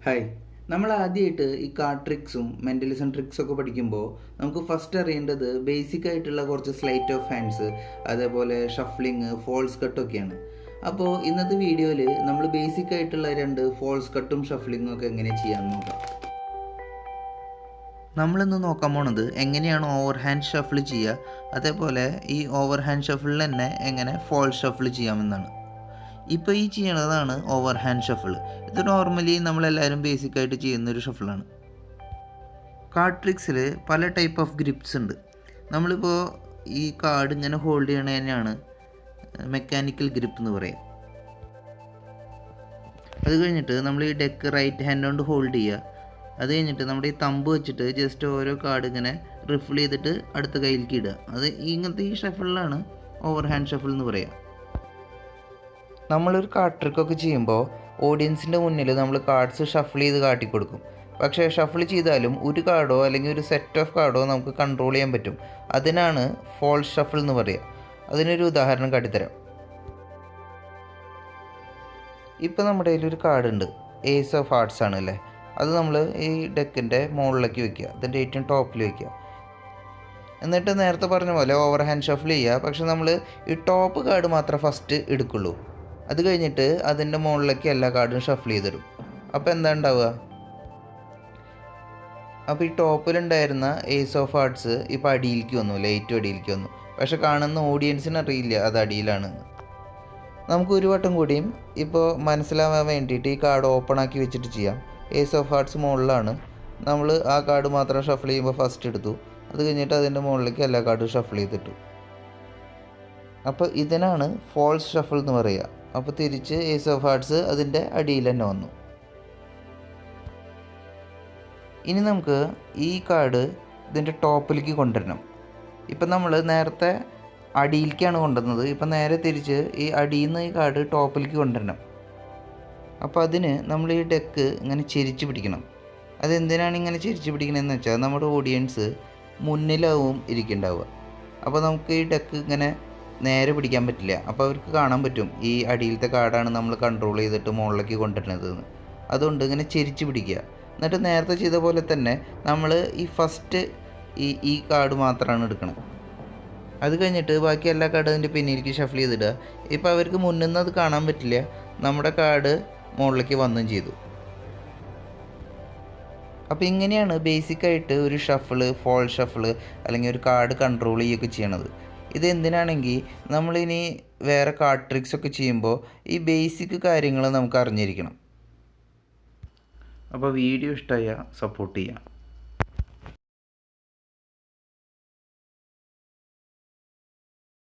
Hi, നമ്മൾ ആദ്യമായിട്ട് ഈ കാർഡ് ട്രിക്സും മെൻ്റലിസം ട്രിക്സൊക്കെ പഠിക്കുമ്പോൾ നമുക്ക് ഫസ്റ്റ് അറിയേണ്ടത് ബേസിക് ആയിട്ടുള്ള കുറച്ച് സ്ലൈറ്റ് ഓഫ് ഹാൻഡ്സ്, അതേപോലെ ഷഫ്ലിങ്, ഫോൾസ് കട്ടൊക്കെയാണ്. അപ്പോൾ ഇന്നത്തെ വീഡിയോയിൽ നമ്മൾ ബേസിക് ആയിട്ടുള്ള രണ്ട് ഫോൾസ് കട്ടും ഷഫ്ലിങ്ങും ഒക്കെ എങ്ങനെ ചെയ്യാമെന്ന് നോക്കാം. നമ്മളിന്ന് നോക്കാൻ പോണത് എങ്ങനെയാണ് ഓവർ ഹാൻഡ് ഷഫിൾ ചെയ്യുക, അതേപോലെ ഈ ഓവർ ഹാൻഡ് ഷഫിളിൽ തന്നെ എങ്ങനെ ഫോൾസ് ഷഫിൾ ചെയ്യാമെന്നാണ്. ഇപ്പോൾ ഈ ചെയ്യണതാണ് ഓവർ ഹാൻഡ് ഷഫിൾ. ഇത് നോർമലി നമ്മളെല്ലാവരും ബേസിക്കായിട്ട് ചെയ്യുന്നൊരു ഷഫിളാണ്. കാർഡ് ട്രിക്സിൽ പല ടൈപ്പ് ഓഫ് ഗ്രിപ്സ് ഉണ്ട്. നമ്മളിപ്പോൾ ഈ കാർഡ് ഇങ്ങനെ ഹോൾഡ് ചെയ്യണതിനാണ് മെക്കാനിക്കൽ ഗ്രിപ്പ് എന്ന് പറയാം. അത് കഴിഞ്ഞിട്ട് നമ്മൾ ഈ ഡെക്ക് റൈറ്റ് ഹാൻഡ് കൊണ്ട് ഹോൾഡ് ചെയ്യുക. അത് കഴിഞ്ഞിട്ട് നമ്മുടെ ഈ തമ്പ് വെച്ചിട്ട് ജസ്റ്റ് ഓരോ കാർഡ് ഇങ്ങനെ റിഫിൽ ചെയ്തിട്ട് അടുത്ത കയ്യിലേക്ക് ഇടുക. അത് ഇങ്ങനത്തെ ഈ ഷഫിളിലാണ് ഓവർ ഹാൻഡ് ഷഫിൾ എന്ന് പറയുക. നമ്മളൊരു കാർഡ് ട്രിക്കൊക്കെ ചെയ്യുമ്പോൾ ഓഡിയൻസിൻ്റെ മുന്നിൽ നമ്മൾ കാർഡ്സ് ഷഫിൾ ചെയ്ത് കാട്ടിക്കൊടുക്കും. പക്ഷേ ഷഫിൾ ചെയ്താലും ഒരു കാർഡോ അല്ലെങ്കിൽ ഒരു സെറ്റ് ഓഫ് കാർഡോ നമുക്ക് കൺട്രോൾ ചെയ്യാൻ പറ്റും. അതിനാണ് ഫോൾസ് ഷഫിൾ എന്ന് പറയുക. അതിനൊരു ഉദാഹരണം കാട്ടിത്തരാം. ഇപ്പോൾ നമ്മുടെ കയ്യിലൊരു കാർഡുണ്ട്, ഏസ് ഓഫ് ഹാർട്സ് ആണ് അല്ലേ. അത് നമ്മൾ ഈ ഡെക്കിൻ്റെ മുകളിലേക്ക് വെക്കുക, അതിൻ്റെ ഏറ്റവും ടോപ്പിൽ വെക്കുക. എന്നിട്ട് നേരത്തെ പറഞ്ഞ പോലെ ഓവർ ഹാൻഡ് ഷഫിൾ ചെയ്യുക. പക്ഷെ നമ്മൾ ഈ ടോപ്പ് കാർഡ് മാത്രമേ ഫസ്റ്റ് എടുക്കുള്ളൂ. അത് കഴിഞ്ഞിട്ട് അതിൻ്റെ മുകളിലേക്ക് എല്ലാ കാർഡും ഷഫിൾ ചെയ്തിടും. അപ്പോൾ എന്താ ഉണ്ടാവുക? അപ്പോൾ ഈ ടോപ്പിലുണ്ടായിരുന്ന ഏസ് ഓഫ് ഹാർട്സ് ഇപ്പോൾ അടിയിലേക്ക് വന്നു, ലൈറ്റും അടിയിലേക്ക് വന്നു. പക്ഷെ കാണുന്ന ഓഡിയൻസിന് അറിയില്ല അത് അടിയിലാണ്. നമുക്ക് ഒരു വട്ടം കൂടിയും ഇപ്പോൾ മനസ്സിലാവാൻ വേണ്ടിയിട്ട് ഈ കാർഡ് ഓപ്പൺ ആക്കി വെച്ചിട്ട് ചെയ്യാം. ഏസ് ഓഫ് ഹാർട്സ് മുകളിലാണ്. നമ്മൾ ആ കാർഡ് മാത്രം ഷഫിൾ ചെയ്യുമ്പോൾ ഫസ്റ്റ് എടുത്തു. അത് കഴിഞ്ഞിട്ട് അതിൻ്റെ മുകളിലേക്ക് എല്ലാ കാർഡും ഷഫിൾ ചെയ്തിട്ടു. അപ്പോൾ ഇതിനാണ് ഫോൾസ് ഷഫിൾ എന്ന് പറയുക. അപ്പോൾ തിരിച്ച് ഏസ് ഓഫ് ഹാർട്സ് അതിൻ്റെ അടിയിൽ തന്നെ വന്നു. ഇനി നമുക്ക് ഈ കാർഡ് ഇതിൻ്റെ ടോപ്പിലേക്ക് കൊണ്ടുവരണം. ഇപ്പം നമ്മൾ നേരത്തെ അടിയിലേക്കാണ് കൊണ്ടുവന്നത്. ഇപ്പം നേരെ തിരിച്ച് ഈ അടിയിൽ നിന്ന് ഈ കാർഡ് ടോപ്പിലേക്ക് കൊണ്ടുവരണം. അപ്പോൾ അതിന് നമ്മൾ ഈ ഡെക്ക് ഇങ്ങനെ ചെരിച്ച് പിടിക്കണം. അതെന്തിനാണ് ഇങ്ങനെ ചെരിച്ച് പിടിക്കണമെന്ന് വെച്ചാൽ നമ്മുടെ ഓഡിയൻസ് മുന്നിലാവും ഇരിക്കുന്നുണ്ടാവുക. അപ്പോൾ നമുക്ക് ഈ ഡെക്ക് ഇങ്ങനെ നേരെ പിടിക്കാൻ പറ്റില്ല. അപ്പോൾ അവർക്ക് കാണാൻ പറ്റും ഈ അടിയിലത്തെ കാർഡാണ് നമ്മൾ കൺട്രോൾ ചെയ്തിട്ട് മുകളിലേക്ക് കൊണ്ടുവരുന്നത് എന്ന്. അതുകൊണ്ട് ഇങ്ങനെ ചെരിച്ച് പിടിക്കുക. എന്നിട്ട് നേരത്തെ ചെയ്ത പോലെ തന്നെ നമ്മൾ ഈ ഫസ്റ്റ് ഈ കാർഡ് മാത്രമാണ് എടുക്കണം. അത് കഴിഞ്ഞിട്ട് ബാക്കി എല്ലാ കാർഡും അതിൻ്റെ പിന്നിലേക്ക് ഷഫിൾ ചെയ്തിടുക. ഇപ്പോൾ അവർക്ക് മുന്നിൽ നിന്ന് അത് കാണാൻ പറ്റില്ല, നമ്മുടെ കാർഡ് മുകളിലേക്ക് വന്നും ചെയ്തു. അപ്പോൾ ഇങ്ങനെയാണ് ബേസിക്കായിട്ട് ഒരു ഷഫിള്, ഫോൾ ഷഫിള് അല്ലെങ്കിൽ ഒരു കാർഡ് കൺട്രോൾ ചെയ്യുകയൊക്കെ ചെയ്യണത്. ഇത് എന്തിനാണെങ്കിൽ നമ്മളിനി വേറെ കാർഡ് ട്രിക്സ് ഒക്കെ ചെയ്യുമ്പോൾ ഈ ബേസിക് കാര്യങ്ങൾ നമുക്ക് അറിഞ്ഞിരിക്കണം. അപ്പോൾ വീഡിയോ ഇഷ്ടമായാൽ സപ്പോർട്ട് ചെയ്യാം.